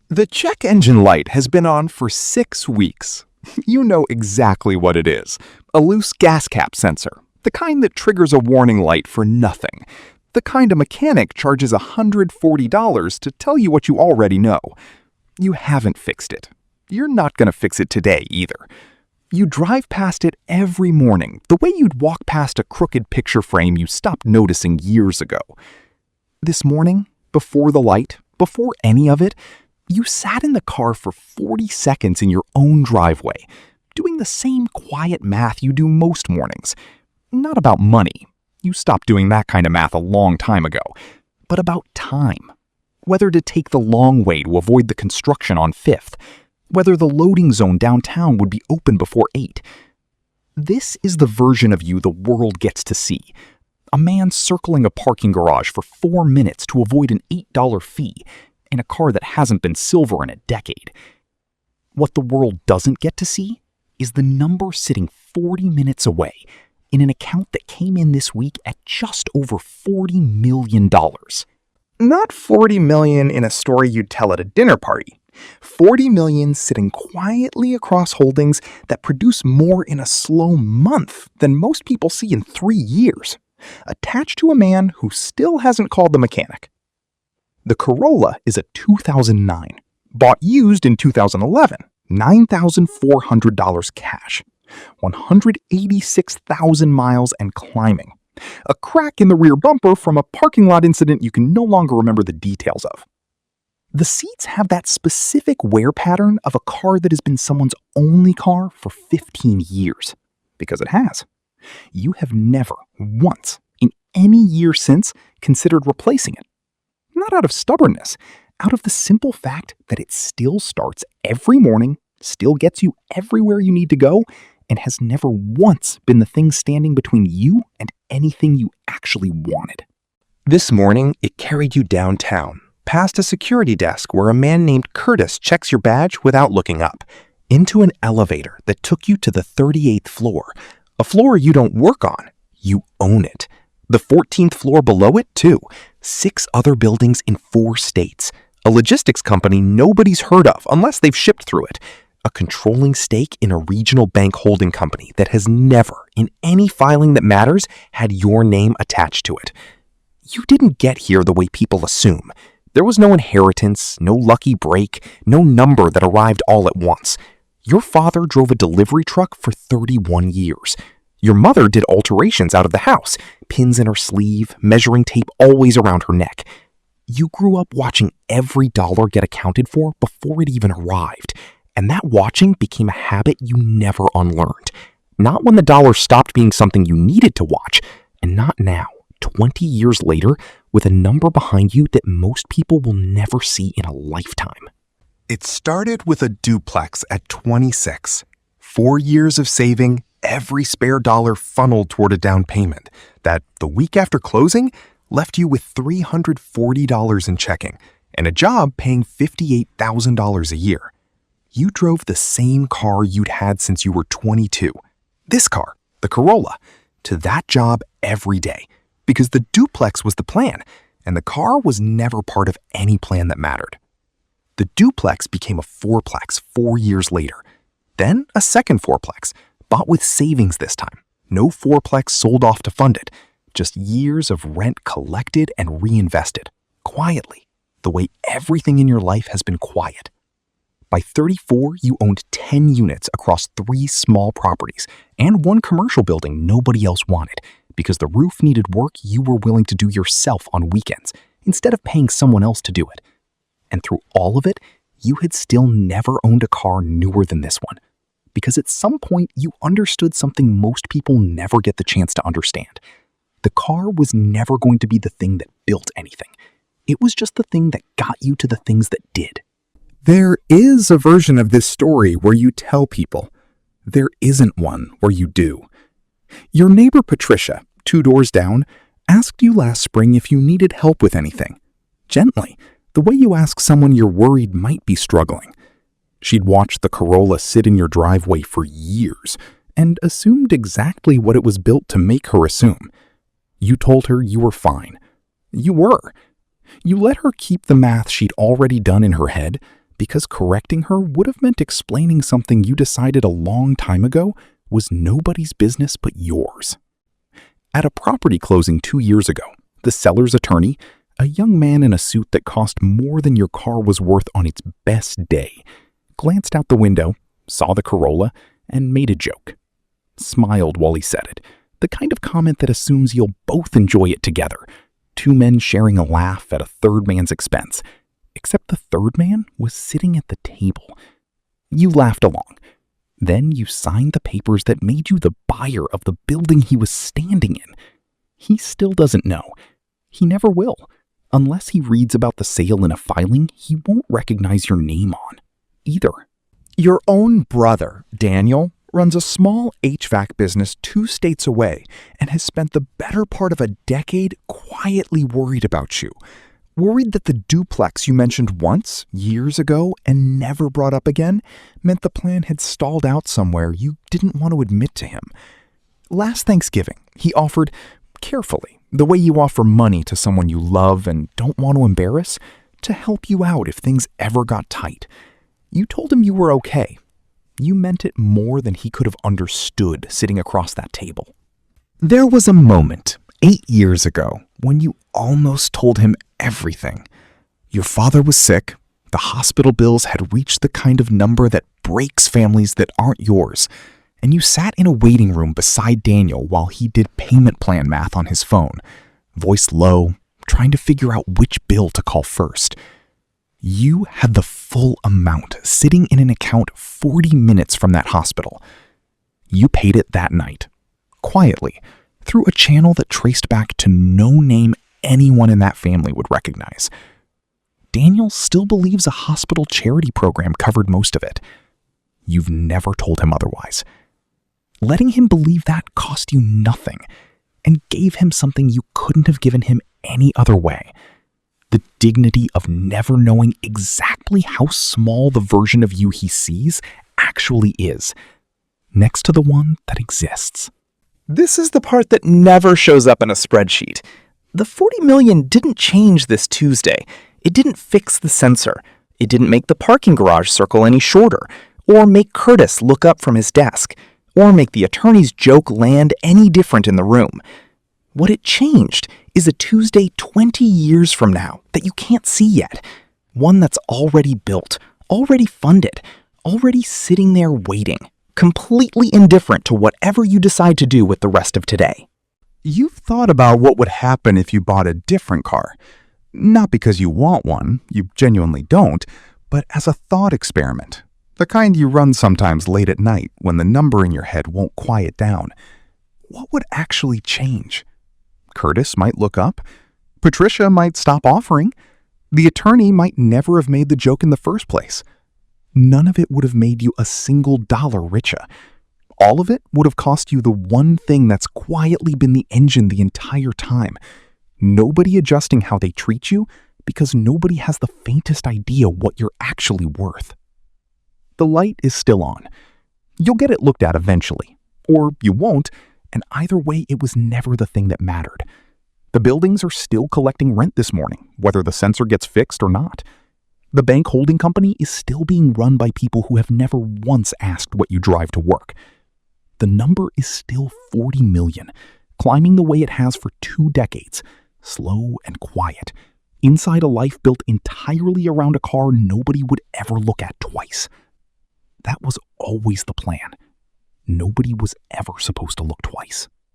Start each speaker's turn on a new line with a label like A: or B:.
A: The check engine light has been on for 6 weeks. You know exactly what it is. A loose gas cap sensor. The kind that triggers a warning light for nothing. The kind a mechanic charges $140 to tell you what you already know. You haven't fixed it. You're not going to fix it today either. You drive past it every morning, the way you'd walk past a crooked picture frame you stopped noticing years ago. This morning, before the light, before any of it, you sat in the car for 40 seconds in your own driveway, doing the same quiet math you do most mornings. Not about money. You stopped doing that kind of math a long time ago. But about time. Whether to take the long way to avoid the construction on 5th. Whether the loading zone downtown would be open before 8. This is the version of you the world gets to see. A man circling a parking garage for 4 minutes to avoid an $8 fee in a car that hasn't been silver in a decade. What the world doesn't get to see is the number sitting 40 minutes away in an account that came in this week at just over $40 million.
B: Not 40 million in a story you'd tell at a dinner party. 40 million sitting quietly across holdings that produce more in a slow month than most people see in 3 years, attached to a man who still hasn't called the mechanic. The Corolla is a 2009, bought used in 2011, $9,400 cash, 186,000 miles and climbing. A crack in the rear bumper from a parking lot incident you can no longer remember the details of. The seats have that specific wear pattern of a car that has been someone's only car for 15 years. Because it has. You have never, once, in any year since, considered replacing it. Not out of stubbornness, out of the simple fact that it still starts every morning, still gets you everywhere you need to go, and has never once been the thing standing between you and anything you actually wanted.
C: This morning, it carried you downtown, past a security desk where a man named Curtis checks your badge without looking up, into an elevator that took you to the 38th floor, a floor you don't work on, you own it. The 14th floor below it, too. 6 other buildings in 4 states. A logistics company nobody's heard of unless they've shipped through it. A controlling stake in a regional bank holding company that has never, in any filing that matters, had your name attached to it. You didn't get here the way people assume. There was no inheritance, no lucky break, no number that arrived all at once. Your father drove a delivery truck for 31 years. Your mother did alterations out of the house, pins in her sleeve, measuring tape always around her neck. You grew up watching every dollar get accounted for before it even arrived, and that watching became a habit you never unlearned. Not when the dollar stopped being something you needed to watch, and not now, 20 years later, with a number behind you that most people will never see in a lifetime.
A: It started with a duplex at 26. 4 years of saving, every spare dollar funneled toward a down payment that, the week after closing, left you with $340 in checking and a job paying $58,000 a year. You drove the same car you'd had since you were 22. This car, the Corolla, to that job every day because the duplex was the plan and the car was never part of any plan that mattered. The duplex became a fourplex 4 years later, then a second fourplex, bought with savings this time. No fourplex sold off to fund it, just years of rent collected and reinvested, quietly, the way everything in your life has been quiet. By 34, you owned 10 units across 3 small properties and 1 commercial building nobody else wanted because the roof needed work you were willing to do yourself on weekends instead of paying someone else to do it. And through all of it, you had still never owned a car newer than this one. Because at some point, you understood something most people never get the chance to understand. The car was never going to be the thing that built anything. It was just the thing that got you to the things that did.
B: There is a version of this story where you tell people. There isn't one where you do. Your neighbor Patricia, 2 doors down, asked you last spring if you needed help with anything. Gently, the way you ask someone you're worried might be struggling. She'd watched the Corolla sit in your driveway for years and assumed exactly what it was built to make her assume. You told her you were fine. You were. You let her keep the math she'd already done in her head, because correcting her would have meant explaining something you decided a long time ago was nobody's business but yours. At a property closing 2 years ago, the seller's attorney, a young man in a suit that cost more than your car was worth on its best day, glanced out the window, saw the Corolla, and made a joke. Smiled while he said it, the kind of comment that assumes you'll both enjoy it together, two men sharing a laugh at a third man's expense, except the third man was sitting at the table. You laughed along. Then you signed the papers that made you the buyer of the building he was standing in. He still doesn't know. He never will. Unless he reads about the sale in a filing he won't recognize your name on, either.
C: Your own brother, Daniel, runs a small HVAC business 2 states away and has spent the better part of a decade quietly worried about you. Worried that the duplex you mentioned once, years ago, and never brought up again, meant the plan had stalled out somewhere you didn't want to admit to him. Last Thanksgiving, he offered, carefully, the way you offer money to someone you love and don't want to embarrass, to help you out if things ever got tight. You told him you were okay. You meant it more than he could have understood sitting across that table. There was a moment 8 years ago when you almost told him everything. Your father was sick. The hospital bills had reached the kind of number that breaks families that aren't yours. And you sat in a waiting room beside Daniel while he did payment plan math on his phone, voice low, trying to figure out which bill to call first. You had the full amount sitting in an account 40 minutes from that hospital. You paid it that night, quietly, through a channel that traced back to no name anyone in that family would recognize. Daniel still believes a hospital charity program covered most of it. You've never told him otherwise. Letting him believe that cost you nothing and gave him something you couldn't have given him any other way. The dignity of never knowing exactly how small the version of you he sees actually is, next to the one that exists.
B: This is the part that never shows up in a spreadsheet. The $40 million didn't change this Tuesday. It didn't fix the sensor. It didn't make the parking garage circle any shorter, or make Curtis look up from his desk, or make the attorney's joke land any different in the room. What it changed is a Tuesday 20 years from now that you can't see yet. One that's already built, already funded, already sitting there waiting, completely indifferent to whatever you decide to do with the rest of today.
C: You've thought about what would happen if you bought a different car. Not because you want one, you genuinely don't, but as a thought experiment. The kind you run sometimes late at night when the number in your head won't quiet down. What would actually change? Curtis might look up. Patricia might stop offering. The attorney might never have made the joke in the first place. None of it would have made you a single dollar richer. All of it would have cost you the one thing that's quietly been the engine the entire time. Nobody adjusting how they treat you because nobody has the faintest idea what you're actually worth. The light is still on. You'll get it looked at eventually. Or you won't, and either way it was never the thing that mattered. The buildings are still collecting rent this morning, whether the sensor gets fixed or not. The bank holding company is still being run by people who have never once asked what you drive to work. The number is still 40 million, climbing the way it has for 2 decades, slow and quiet, inside a life built entirely around a car nobody would ever look at twice. That was always the plan. Nobody was ever supposed to look twice.